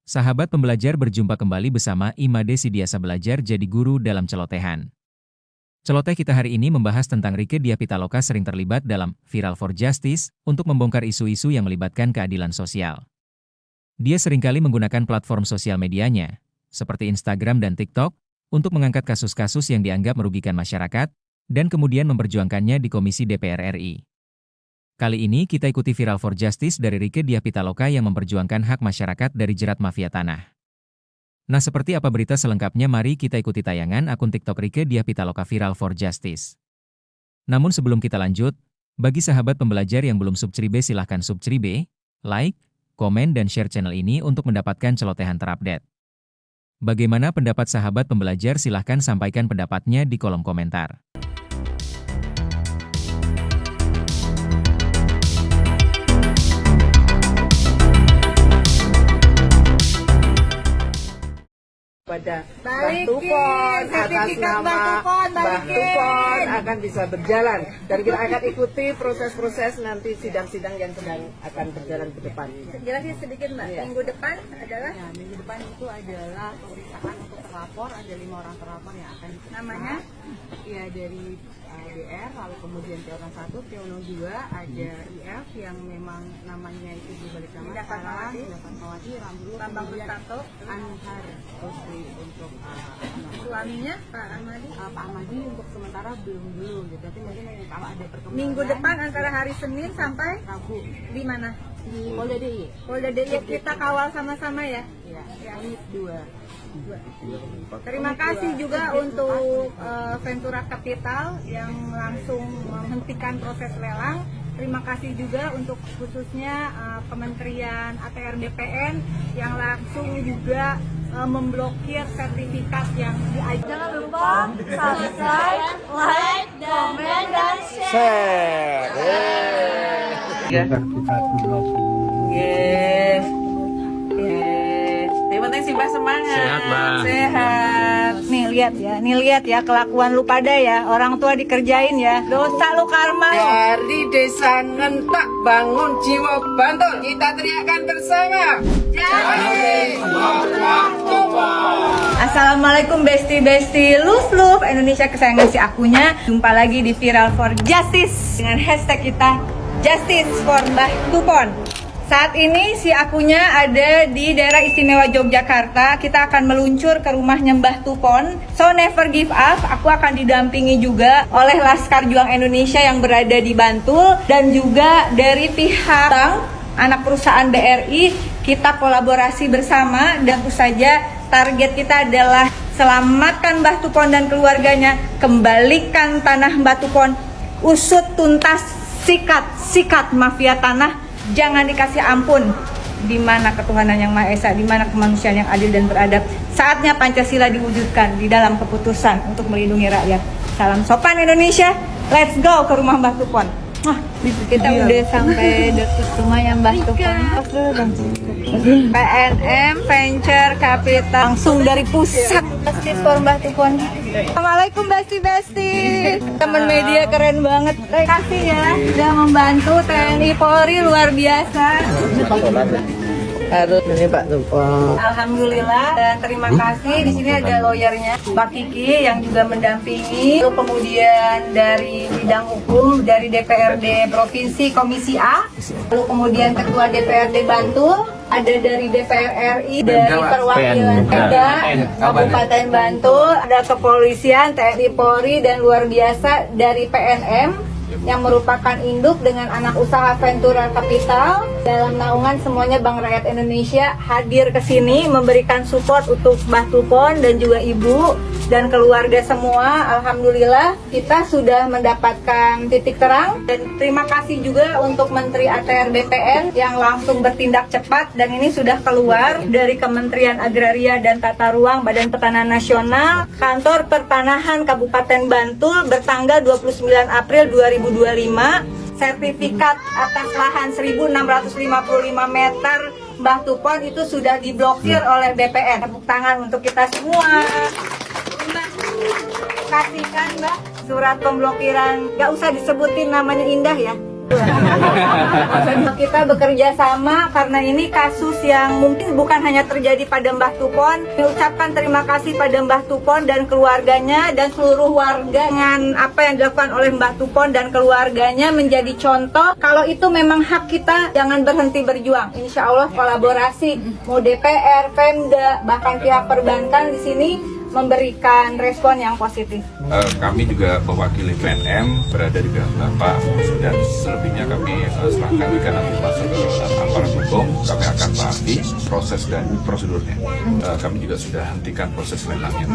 Sahabat pembelajar berjumpa kembali bersama Imade Sidiasa Belajar Jadi Guru dalam Celotehan. Celoteh kita hari ini membahas tentang Rieke Diah Pitaloka sering terlibat dalam Viral for Justice untuk membongkar isu-isu yang melibatkan keadilan sosial. Dia seringkali menggunakan platform sosial medianya, seperti Instagram dan TikTok, untuk mengangkat kasus-kasus yang dianggap merugikan masyarakat, dan kemudian memperjuangkannya di Komisi DPR RI. Kali ini kita ikuti Viral for Justice dari Rieke Diah Pitaloka yang memperjuangkan hak masyarakat dari jerat mafia tanah. Nah, seperti apa berita selengkapnya, mari kita ikuti tayangan akun TikTok Rieke Diah Pitaloka Viral for Justice. Namun sebelum kita lanjut, bagi sahabat pembelajar yang belum subscribe silahkan subscribe, like, komen dan share channel ini untuk mendapatkan celotehan terupdate. Bagaimana pendapat sahabat pembelajar, silahkan sampaikan pendapatnya di kolom komentar. Pada Mbah Tupon atas nama Mbah Tupon akan bisa berjalan dan kita akan ikuti proses-proses nanti sidang-sidang yang sedang akan berjalan ke depan. Jelasin sedikit Mbak, Ya. minggu depan adalah Minggu depan itu adalah pemeriksaan untuk terlapor, ada 5 orang terlapor yang akan diperiksa. namanya Ya, dari DR, lalu kemudian Piono 1, Piono 2, ada IF yang memang namanya itu dibalik nama Dapat Mawati. Dapat Mawati, Ramdul, Bambang kemudian Rustanto, Anhar Rusli untuk suaminya Pak Ahmadi. Pak Ahmadi untuk sementara belum dulu gitu, tapi mungkin kalau ada perkembangan Minggu depan antara hari Senin sampai Rabu di mana? di Polda DI. Polda DI, kita kawal sama-sama ya. Ya, unit 2. Terima kasih juga untuk Ventura Capital yang langsung menghentikan proses lelang. Terima kasih juga untuk khususnya Kementerian ATR BPN yang langsung juga memblokir sertifikat yang di. Jangan lupa subscribe, like, komen, dan share. Yes. Yang penting sih Mbak semangat. Sehat, Mbak. Sehat. Nih lihat ya kelakuan lu pada ya. Orang tua dikerjain ya. Dosa lu karma lu. Dari desa Ngentak bangun jiwa Bantul, kita teriakkan bersama. Assalamualaikum besti love Indonesia kesayangan si akunya. Jumpa lagi di Viral for Justice dengan hashtag kita Justice for Mbah Tupon. Saat ini si akunya ada di daerah istimewa Yogyakarta. Kita akan meluncur ke rumahnya Mbah Tupon. So never give up. Aku akan didampingi juga oleh Laskar Juang Indonesia yang berada di Bantul dan juga dari pihak bank, anak perusahaan BRI. Kita kolaborasi bersama dan tentu saja target kita adalah selamatkan Mbah Tupon dan keluarganya, kembalikan tanah Mbah Tupon, usut tuntas sikat mafia tanah. Jangan dikasih ampun. Di mana ketuhanan yang Maha Esa, di mana kemanusiaan yang adil dan beradab. Saatnya Pancasila diwujudkan di dalam keputusan untuk melindungi rakyat. Salam sopan Indonesia. Let's go ke rumah Mbah Tupon. Kita udah sampai dekat rumahnya Mbah Tupon. PNM Venture Capital langsung dari pusat. Justice for Mbah Tupon. Assalamualaikum besti. Teman media keren banget. Terima kasih ya sudah membantu TNI Polri luar biasa. Harus ini Pak Tupon. Alhamdulillah dan terima kasih. Di sini ada lawyernya Mbak Kiki yang juga mendampingi. Lalu kemudian dari bidang hukum dari DPRD Provinsi Komisi A. Lalu kemudian Ketua DPRD Bantul. Ada dari DPR RI, dari perwakilan Pemda Kabupaten Bantul, ada kepolisian, TNI Polri, dan luar biasa dari PNM yang merupakan induk dengan anak usaha Ventura Capital. Dalam naungan semuanya Bank Rakyat Indonesia hadir ke sini memberikan support untuk Mbah Tupon dan juga ibu dan keluarga semua. Alhamdulillah kita sudah mendapatkan titik terang dan terima kasih juga untuk Menteri ATR BPN yang langsung bertindak cepat dan ini sudah keluar dari Kementerian Agraria dan Tata Ruang Badan Pertanahan Nasional, Kantor Pertanahan Kabupaten Bantul bertanggal 29 April 2025. Sertifikat atas lahan 1.655 meter Mbah Tupon itu sudah diblokir oleh BPN. Tepuk tangan untuk kita semua. Kasihkan Mbak surat pemblokiran, gak usah disebutin namanya, indah ya. Kita bekerja sama karena ini kasus yang mungkin bukan hanya terjadi pada Mbah Tupon. Mengucapkan terima kasih pada Mbah Tupon dan keluarganya dan seluruh warga dengan apa yang dilakukan oleh Mbah Tupon dan keluarganya menjadi contoh. Kalau itu memang hak kita, jangan berhenti berjuang. Insya Allah kolaborasi, mau DPR, Pemda, bahkan pihak perbankan di sini memberikan respon yang positif. Kami juga mewakili PNM berada di pihak Bapak dan selebihnya kami serahkan jika nanti masuk ke aparat hukum, kami akan pahami proses dan prosedurnya. Kami juga sudah hentikan proses lenangnya.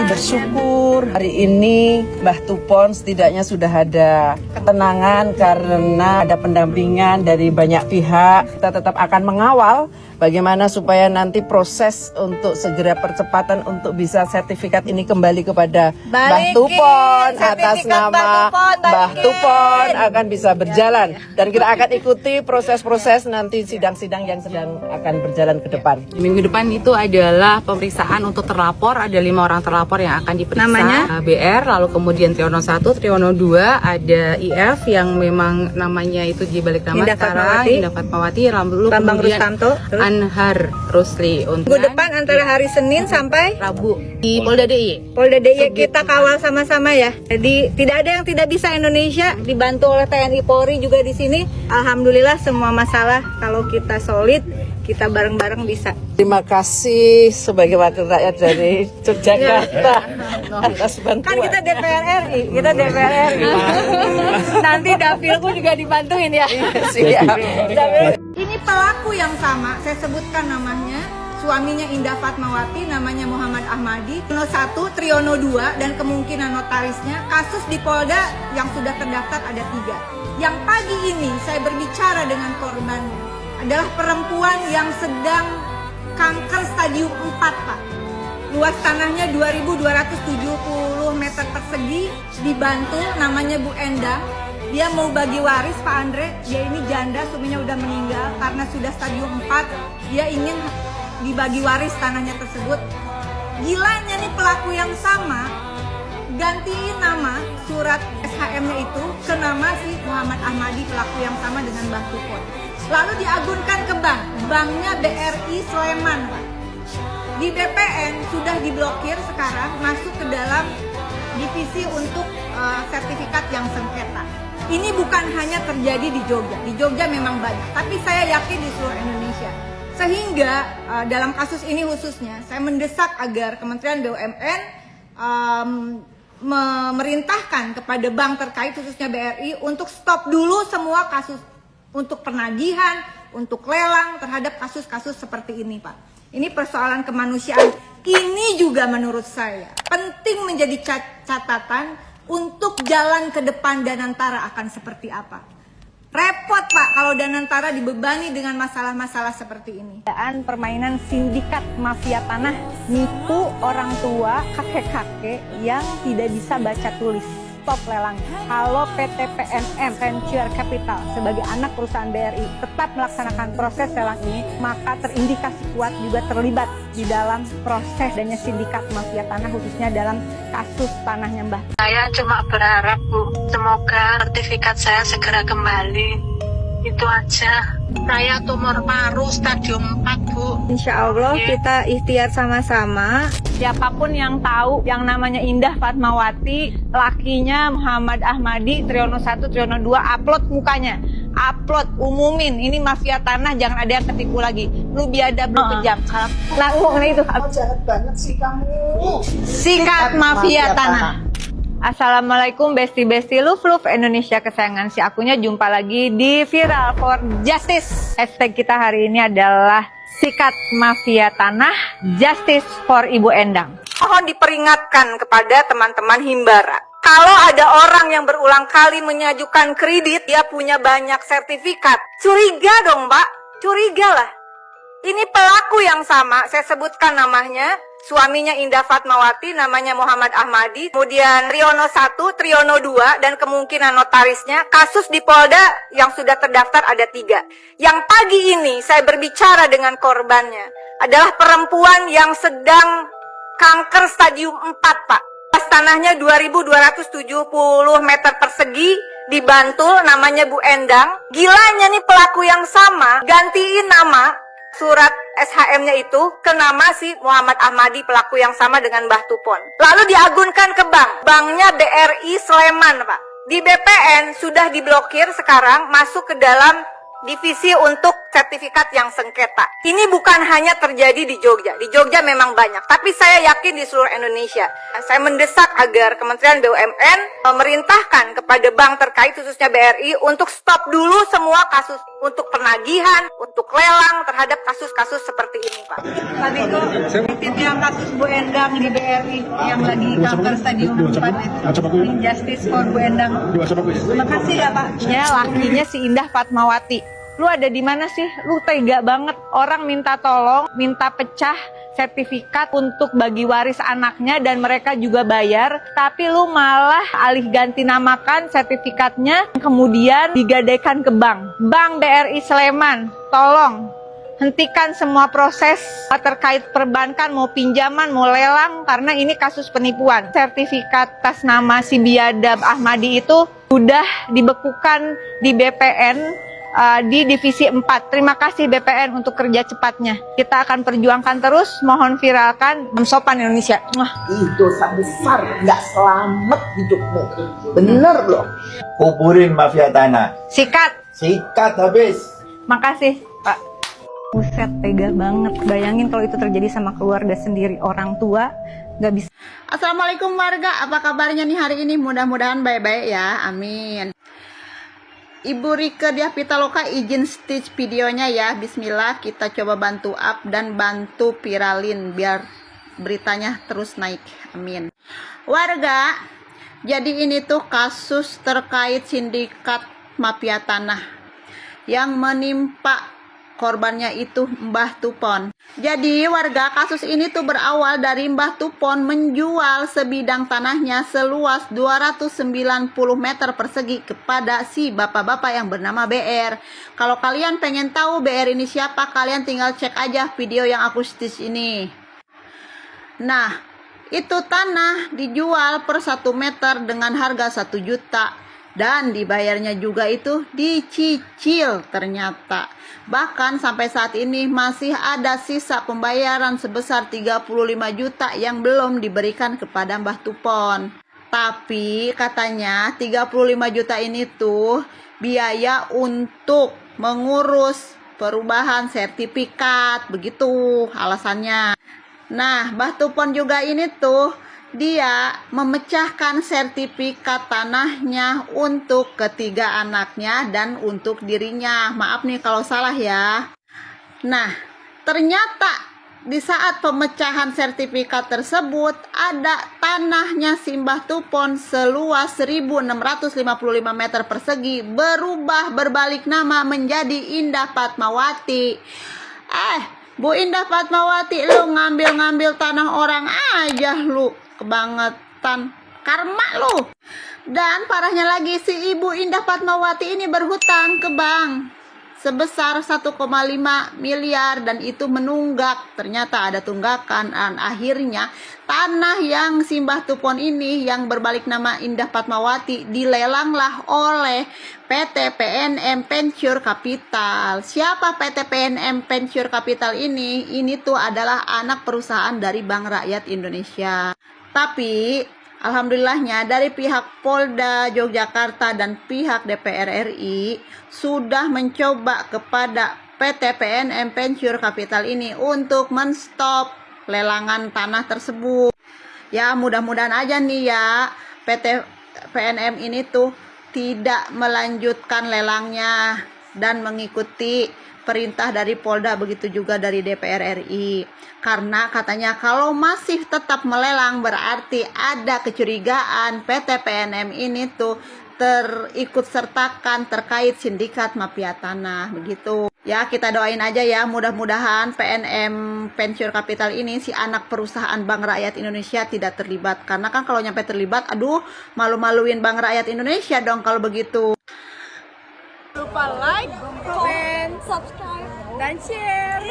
Bersyukur hari ini Mbah Tupon setidaknya sudah ada ketenangan karena ada pendampingan dari banyak pihak. Kita tetap akan mengawal bagaimana supaya nanti proses untuk segera percepatan untuk bisa sertifikat ini kembali kepada Mbah Tupon atas nama Mbah Tupon akan bisa berjalan dan kita akan ikuti proses-proses nanti sidang-sidang yang sedang akan berjalan ke depan. Minggu depan itu adalah pemeriksaan untuk terlapor, ada 5 orang terlapor yang akan diperiksa. Namanya BR, lalu kemudian Triono 1, Triono 2, ada IF yang memang namanya itu di balik nama sekarang Indah Fatmawati, lalu Bambang kemudian Rustanto, Anhar Rusli untuk minggu depan antara hari Senin sampai Rabu di Polda DIY. Polda DIY kita kawal sama-sama ya. Jadi tidak ada yang tidak bisa Indonesia, dibantu oleh TNI Polri juga di sini. Alhamdulillah semua masalah kalau kita solid, kita bareng-bareng bisa. Terima kasih sebagai wakil rakyat dari Yogyakarta atas Kan bantuan. kita DPR RI, kita DPR RI. Nanti dapilku juga dibantuin ya. Siap. Ini pelaku yang sama, saya sebutkan namanya. Suaminya Indah Fatmawati, namanya Muhammad Ahmadi. Triono 1, Triono 2, dan kemungkinan notarisnya. Kasus di Polda yang sudah terdaftar ada 3. Yang pagi ini saya berbicara dengan korbannya adalah perempuan yang sedang kanker stadium 4, Pak. Luas tanahnya 2.270 meter persegi, dibantu, namanya Bu Endang. Dia mau bagi waris, Pak Andre. Dia ini janda, suaminya udah meninggal karena sudah stadium 4. Dia ingin dibagi waris tanahnya tersebut. Gilanya nih pelaku yang sama, gantiin nama surat SHM-nya itu ke nama si Muhammad Ahmadi, pelaku yang sama dengan Mbah Tupon. Lalu diagunkan ke bank, banknya BRI Sleman, Pak. Di BPN sudah diblokir sekarang, masuk ke dalam divisi untuk sertifikat yang sengketa. Ini bukan hanya terjadi di Jogja memang banyak, tapi saya yakin di seluruh Indonesia. Sehingga dalam kasus ini khususnya, saya mendesak agar Kementerian BUMN memerintahkan kepada bank terkait khususnya BRI untuk stop dulu semua kasus untuk penagihan, untuk lelang terhadap kasus-kasus seperti ini, Pak. Ini persoalan kemanusiaan. Ini juga menurut saya penting menjadi catatan untuk jalan ke depan Danantara akan seperti apa. Repot, Pak, kalau Danantara dibebani dengan masalah-masalah seperti ini. Permainan sindikat mafia tanah, nipu orang tua, kakek-kakek yang tidak bisa baca tulis. Stop lelang. Kalau PT PNM Venture Capital sebagai anak perusahaan BRI tetap melaksanakan proses lelang ini, maka terindikasi kuat juga terlibat di dalam proses adanya sindikat mafia tanah, khususnya dalam kasus tanahnya Mbah. Saya cuma berharap, Bu, semoga sertifikat saya segera kembali. Itu aja. Saya tumor paru stadium 4, Bu. Insya Allah kita ikhtiar sama-sama. Siapapun yang tahu yang namanya Indah Fatmawati, lakinya Muhammad Ahmadi, Triono 1, Triono 2, upload mukanya. Upload, umumin. Ini mafia tanah, jangan ada yang ketipu lagi. Lu biadab, lu kejam. Nah, itu. Jahat banget sih kamu. Sikat mafia tanah. Assalamualaikum besti-besti Love Indonesia kesayangan si akunya. Jumpa lagi di Viral for Justice. Hashtag kita hari ini adalah Sikat Mafia Tanah, Justice for Ibu Endang. Mohon diperingatkan kepada teman-teman Himbara. Kalau ada orang yang berulang kali mengajukan kredit, dia punya banyak sertifikat. Curiga dong, Pak. Curigalah. Ini pelaku yang sama, saya sebutkan namanya. Suaminya Indah Fatmawati, namanya Muhammad Ahmadi. Kemudian Triono 1, Triono 2, dan kemungkinan notarisnya. Kasus di Polda yang sudah terdaftar ada 3. Yang pagi ini saya berbicara dengan korbannya adalah perempuan yang sedang kanker stadium 4, Pak. Pas tanahnya 2.270 meter persegi di Bantul, namanya Bu Endang. Gilanya nih pelaku yang sama gantiin nama surat SHM-nya itu ke nama si Muhammad Ahmadi, pelaku yang sama dengan Mbah Tupon. Lalu diagunkan ke bank. Banknya BRI Sleman, Pak. Di BPN sudah diblokir sekarang, masuk ke dalam divisi untuk sertifikat yang sengketa. Ini bukan hanya terjadi di Jogja. Di Jogja memang banyak, tapi saya yakin di seluruh Indonesia. Saya mendesak agar Kementerian BUMN memerintahkan kepada bank terkait, khususnya BRI, untuk stop dulu semua kasus untuk penagihan, untuk lelang terhadap kasus-kasus seperti ini, Pak. Pak Niko, yang kasus Bu Endang di BRI yang lagi kanker stadium 4, Justice for Bu Endang. Terima kasih ya Pak. Ya, lakinya si Indah Fatmawati. Lu ada di mana sih? Lu tega banget. Orang minta tolong, minta pecah sertifikat untuk bagi waris anaknya dan mereka juga bayar. Tapi lu malah alih ganti namakan sertifikatnya, kemudian digadaikan ke bank. Bank BRI Sleman, tolong hentikan semua proses terkait perbankan, mau pinjaman, mau lelang, karena ini kasus penipuan. Sertifikat atas nama si Biadab Ahmadi itu sudah dibekukan di BPN, di divisi 4. Terima kasih BPN untuk kerja cepatnya. Kita akan perjuangkan terus, mohon viralkan Sopan Indonesia. Itu dosa besar, nggak selamat hidupmu. Bener loh. Kuburin mafia tanah. Sikat habis. Makasih Pak. Buset, tega banget. Bayangin kalau itu terjadi sama keluarga sendiri, orang tua nggak bisa. Assalamualaikum warga, apa kabarnya nih hari ini? Mudah-mudahan baik-baik ya, amin. Ibu Rike Diah Pitaloka izin stitch videonya ya. Bismillah, kita coba bantu up dan bantu viralin biar beritanya terus naik, amin. Warga, jadi ini tuh kasus terkait sindikat mafia tanah yang menimpa korbannya itu Mbah Tupon. Jadi warga, kasus ini tuh berawal dari Mbah Tupon menjual sebidang tanahnya seluas 290 meter persegi kepada si bapak-bapak yang bernama BR. Kalau kalian pengen tahu BR ini siapa, kalian tinggal cek aja video yang aku stitch ini. Nah, itu tanah dijual per 1 meter dengan harga 1 juta. Dan dibayarnya juga itu dicicil ternyata. Bahkan sampai saat ini masih ada sisa pembayaran sebesar 35 juta yang belum diberikan kepada Mbah Tupon. Tapi katanya 35 juta ini tuh biaya untuk mengurus perubahan sertifikat, begitu alasannya. Nah, Mbah Tupon juga ini tuh dia memecahkan sertifikat tanahnya untuk ketiga anaknya dan untuk dirinya. Maaf nih kalau salah ya. Nah, ternyata di saat pemecahan sertifikat tersebut ada tanahnya si Mbah Tupon seluas 1.655 meter persegi berubah berbalik nama menjadi Indah Fatmawati. Bu Indah Fatmawati, lu ngambil-ngambil tanah orang aja lu. Kebangetan, karma lu. Dan parahnya lagi, si Ibu Indah Fatmawati ini berhutang ke bank sebesar 1,5 miliar dan itu menunggak. Ternyata ada tunggakan dan akhirnya tanah yang si Mbah Tupon ini yang berbalik nama Indah Fatmawati dilelanglah oleh PT PNM Venture Capital. Siapa PT PNM Venture Capital ini? Ini tuh adalah anak perusahaan dari Bank Rakyat Indonesia. Tapi alhamdulillahnya dari pihak Polda Yogyakarta dan pihak DPR RI sudah mencoba kepada PT PNM Venture Capital ini untuk menstop lelangan tanah tersebut. Ya mudah-mudahan aja nih ya PT PNM ini tuh tidak melanjutkan lelangnya dan mengikuti perintah dari Polda, begitu juga dari DPR RI. Karena katanya kalau masih tetap melelang berarti ada kecurigaan PT PNM ini tuh terikut sertakan terkait sindikat mafia tanah, begitu. Ya kita doain aja ya, mudah-mudahan PNM Venture Capital ini si anak perusahaan Bank Rakyat Indonesia tidak terlibat. Karena kan kalau nyampe terlibat, aduh malu-maluin Bank Rakyat Indonesia dong kalau begitu. Lupa like, comment, subscribe, dan share.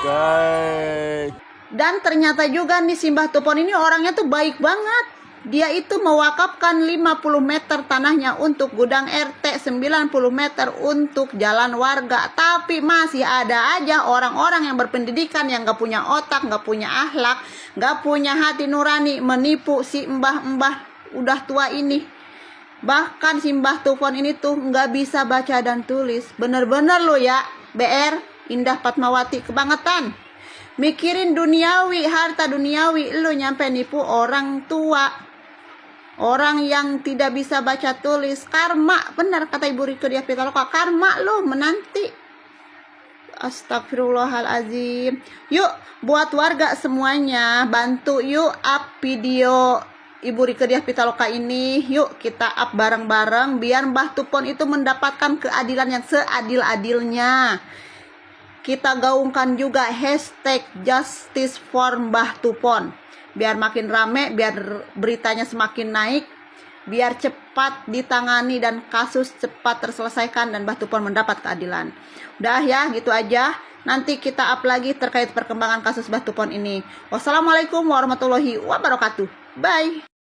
Guys. Dan ternyata juga nih si Mbah Tupon ini orangnya tuh baik banget. Dia itu mewakafkan 50 meter tanahnya untuk gudang RT, 90 meter untuk jalan warga. Tapi masih ada aja orang-orang yang berpendidikan, yang gak punya otak, gak punya akhlak, gak punya hati nurani, menipu si mbah-mbah udah tua ini. Bahkan si Mbah Tufon ini tuh gak bisa baca dan tulis. Bener-bener lo ya, BR, Indah Fatmawati kebangetan. Mikirin duniawi, harta duniawi, lu nyampe nipu orang tua, orang yang tidak bisa baca tulis. Karma, benar kata Ibu Rike Diah Pitaloka, karma lu menanti. Astagfirullahalazim. Yuk buat warga semuanya, bantu yuk up video Ibu Rike Diah Pitaloka ini. Yuk kita up bareng-bareng biar Mbah Tufon itu mendapatkan keadilan yang seadil-adilnya. Kita gaungkan juga hashtag Justice for Mbah Tufon. Biar makin rame, biar beritanya semakin naik, biar cepat ditangani dan kasus cepat terselesaikan dan Mbah Tufon mendapat keadilan. Udah ya, gitu aja. Nanti kita up lagi terkait perkembangan kasus Mbah Tufon ini. Wassalamualaikum warahmatullahi wabarakatuh. Bye.